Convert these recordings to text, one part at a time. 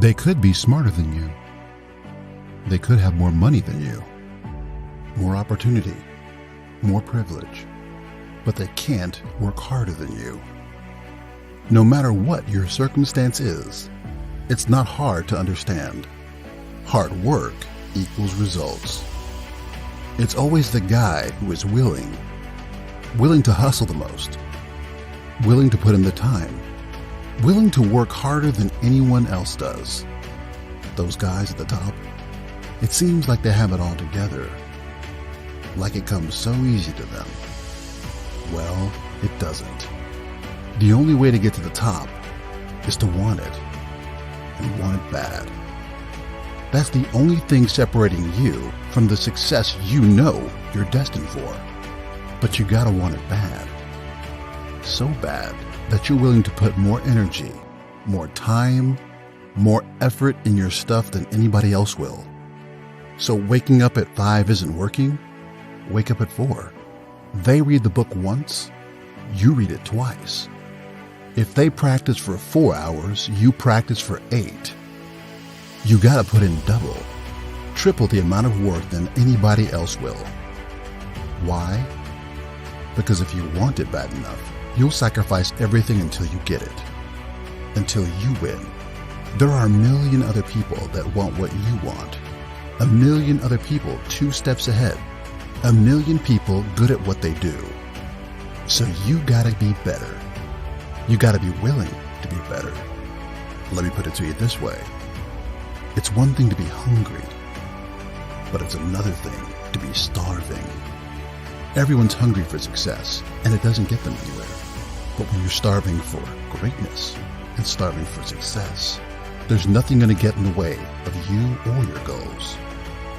They could be smarter than you. They could have more money than you, more opportunity, more privilege, but they can't work harder than you. No matter what your circumstance is, it's not hard to understand. Hard work equals results. It's always the guy who is willing to hustle the most, willing to put in the time, willing to work harder than anyone else does. Those guys at the top, it seems like they have it all together, like it comes so easy to them. Well, it doesn't. The only way to get to the top is to want it, and want it bad. That's the only thing separating you from the success you know you're destined for. But you gotta want it bad. So bad that you're willing to put more energy, more time, more effort in your stuff than anybody else will. So waking up at 5 isn't working? Wake up at 4. They read the book once, you read it twice. If they practice for 4 hours, you practice for 8. You gotta put in double, triple the amount of work than anybody else will. Why? Because if you want it bad enough, you'll sacrifice everything until you get it. Until you win. There are a million other people that want what you want. A million other people 2 steps ahead. A million people good at what they do. So you gotta be better. You gotta be willing to be better. Let me put it to you this way. It's one thing to be hungry, but it's another thing to be starving. Everyone's hungry for success, and it doesn't get them anywhere. But when you're starving for greatness and starving for success, there's nothing going to get in the way of you or your goals.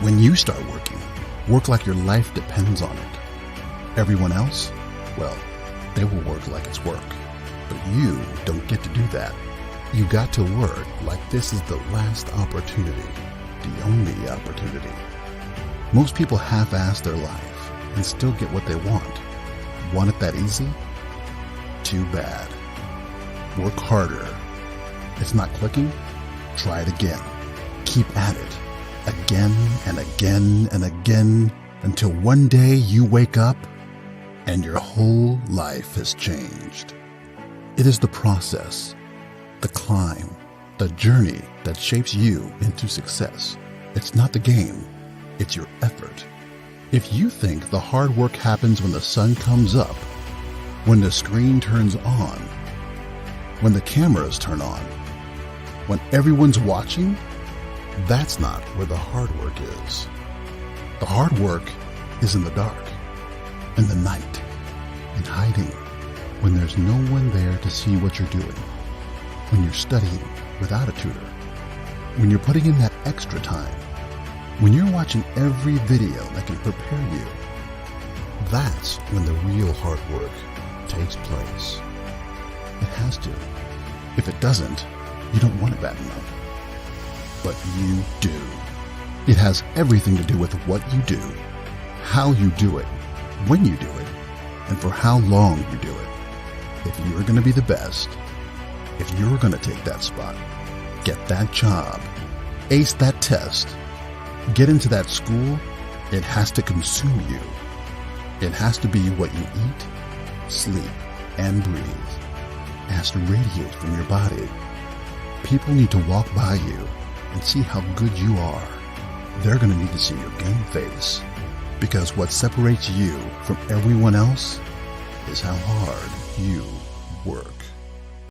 When you start working, work like your life depends on it. Everyone else, well, they will work like it's work. But you don't get to do that. You got to work like this is the last opportunity, the only opportunity. Most people half-ass their life and still get what they want. Want it that easy? Too bad. Work harder. It's not clicking? Try it again. Keep at it. Again and again and again until one day you wake up and your whole life has changed. It is the process, the climb, the journey that shapes you into success. It's not the game, it's your effort. If you think the hard work happens when the sun comes up, when the screen turns on, when the cameras turn on, when everyone's watching, that's not where the hard work is. The hard work is in the dark, in the night, in hiding, when there's no one there to see what you're doing, when you're studying without a tutor, when you're putting in that extra time, when you're watching every video that can prepare you. That's when the real hard work takes place. It has to. If it doesn't, you don't want it bad enough. But you do. It has everything to do with what you do, how you do it, when you do it, and for how long you do it. If you're going to be the best, if you're going to take that spot, get that job, ace that test, get into that school, it has to consume you. It has to be what you eat, sleep, and breathe. It has to radiate from your body. People need to walk by you and see how good you are. They're going to need to see your game face, because what separates you from everyone else is how hard you work.